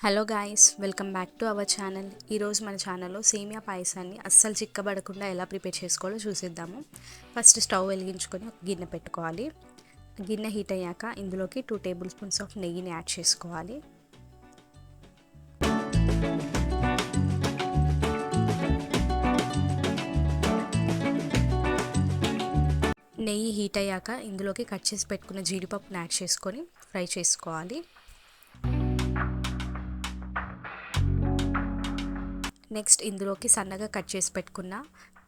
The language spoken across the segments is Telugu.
Hello guys, welcome back to our channel. ఈరోజు మన ఛానల్లో సేమియా పాయసాన్ని అస్సలు చిక్కబడకుండా ఎలా ప్రిపేర్ చేసుకోవాలో చూసేద్దాము. ఫస్ట్ స్టవ్ వెలిగించుకొని ఒక గిన్నె పెట్టుకోవాలి. గిన్నె హీట్ అయ్యాక ఇందులోకి 2 టేబుల్ స్పూన్స్ ఆఫ్ నెయ్యిని యాడ్ చేసుకోవాలి. నెయ్యి హీట్ అయ్యాక ఇందులోకి కట్ చేసి పెట్టుకున్న జీడిపప్పుని యాడ్ చేసుకొని ఫ్రై చేసుకోవాలి. నెక్స్ట్ ఇందులోకి సన్నగా కట్ చేసి పెట్టుకున్న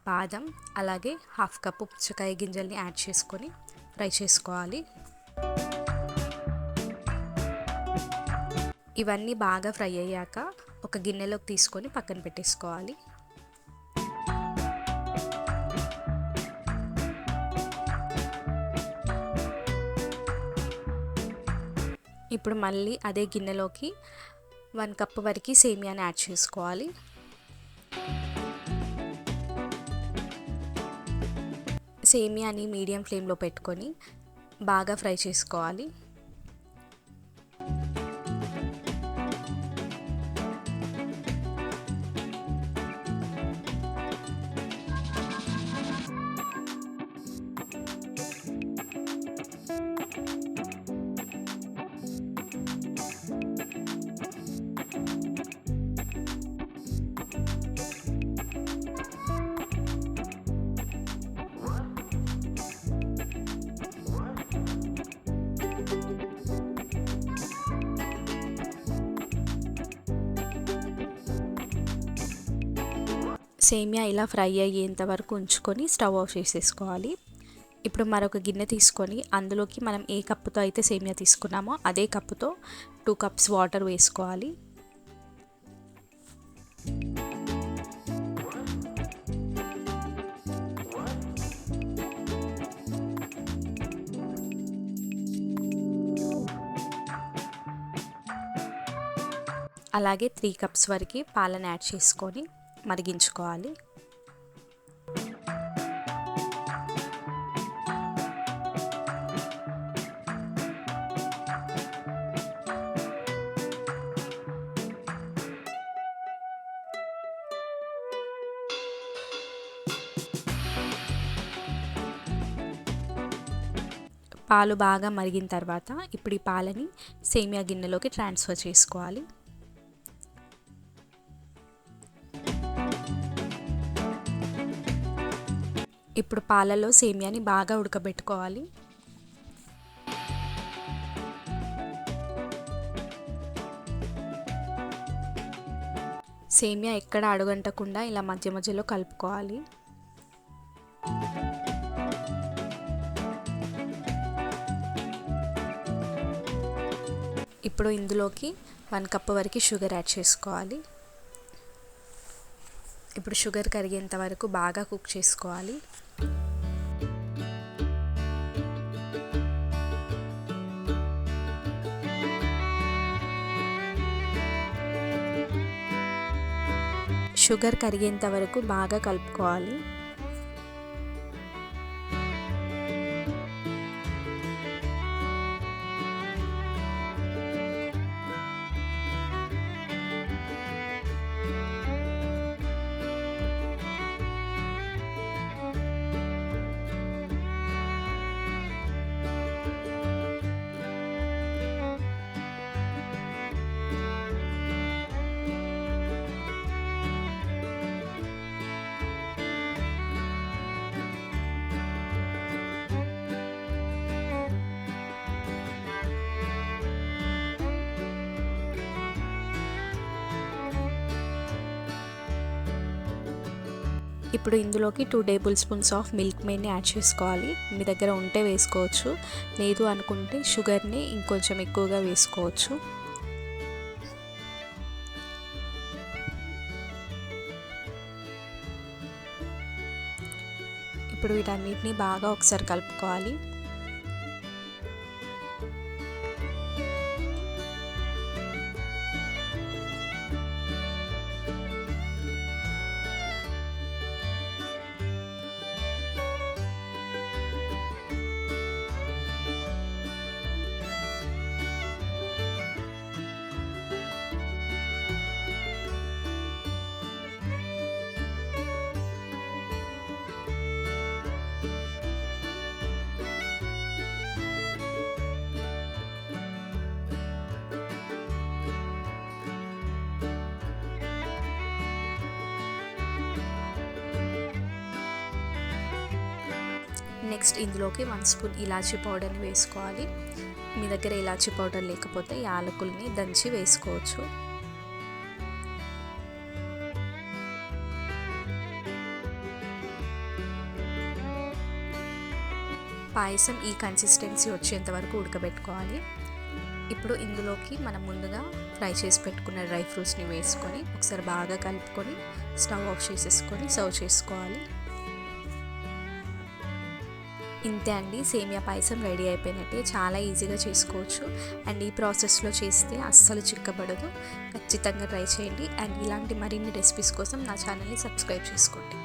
బాదం అలాగే హాఫ్ కప్పు పుచ్చకాయ గింజల్ని యాడ్ చేసుకొని ఫ్రై చేసుకోవాలి. ఇవన్నీ బాగా ఫ్రై అయ్యాక ఒక గిన్నెలోకి తీసుకొని పక్కన పెట్టేసుకోవాలి. ఇప్పుడు మళ్ళీ అదే గిన్నెలోకి 1 కప్ వరకు సేమియాని యాడ్ చేసుకోవాలి. సేమియాని మీడియం ఫ్లేమ్లో పెట్టుకొని బాగా ఫ్రై చేసుకోవాలి. సేమియా ఇలా ఫ్రై అయ్యేంత వరకు ఉంచుకొని స్టవ్ ఆఫ్ చేసేసుకోవాలి. ఇప్పుడు మరొక గిన్నె తీసుకొని అందులోకి మనం ఏ కప్పుతో అయితే సేమియా తీసుకున్నామో అదే కప్పుతో 2 కప్స్ వాటర్ వేసుకోవాలి. అలాగే 3 కప్స్ వరకు పాలను యాడ్ చేసుకొని మరిగించుకోవాలి. పాలు బాగా మరిగిన తర్వాత ఇప్పుడు ఈ పాలని సేమియా గిన్నెలోకి ట్రాన్స్ఫర్ చేసుకోవాలి. ఇప్పుడు పాలలో సేమియాని బాగా ఉడకబెట్టుకోవాలి. సేమియా ఎక్కడ అడుగంటకుండా ఇలా మధ్య మధ్యలో కలుపుకోవాలి. ఇప్పుడు ఇందులోకి 1 కప్ వరకు షుగర్ యాడ్ చేసుకోవాలి. ఇప్పుడు షుగర్ కరిగేంత వరకు బాగా కుక్ చేసుకోవాలి. షుగర్ కరిగేంత వరకు బాగా కలుపుకోవాలి. ఇప్పుడు ఇందులోకి 2 టేబుల్ స్పూన్స్ ఆఫ్ మిల్క్ మేడ్ని యాడ్ చేసుకోవాలి. మీ దగ్గర ఉంటే వేసుకోవచ్చు, లేదు అనుకుంటే షుగర్ని ఇంకొంచెం ఎక్కువగా వేసుకోవచ్చు. ఇప్పుడు వీటన్నిటిని బాగా ఒకసారి కలుపుకోవాలి. నెక్స్ట్ ఇందులోకి 1 స్పూన్ ఇలాచీ పౌడర్ని వేసుకోవాలి. మీ దగ్గర ఇలాచీ పౌడర్ లేకపోతే యాలకుల్ని దంచి వేసుకోవచ్చు. పాయసం ఈ కన్సిస్టెన్సీ వచ్చేంత వరకు ఉడకబెట్టుకోవాలి. ఇప్పుడు ఇందులోకి మనం ముందుగా ఫ్రై చేసి పెట్టుకున్న డ్రై ఫ్రూట్స్ని వేసుకొని ఒకసారి బాగా కలుపుకొని స్టవ్ ఆఫ్ చేసేసుకొని సర్వ్ చేసుకోవాలి. ఇంతే అండి, సేమియా పాయసం రెడీ అయిపోయినట్టే. చాలా ఈజీగా చేసుకోవచ్చు అండ్ ఈ ప్రాసెస్లో చేస్తే అస్సలు చిక్కబడదు. ఖచ్చితంగా ట్రై చేయండి అండ్ ఇలాంటి మరిన్ని రెసిపీస్ కోసం నా ఛానల్ని సబ్స్క్రైబ్ చేసుకోండి.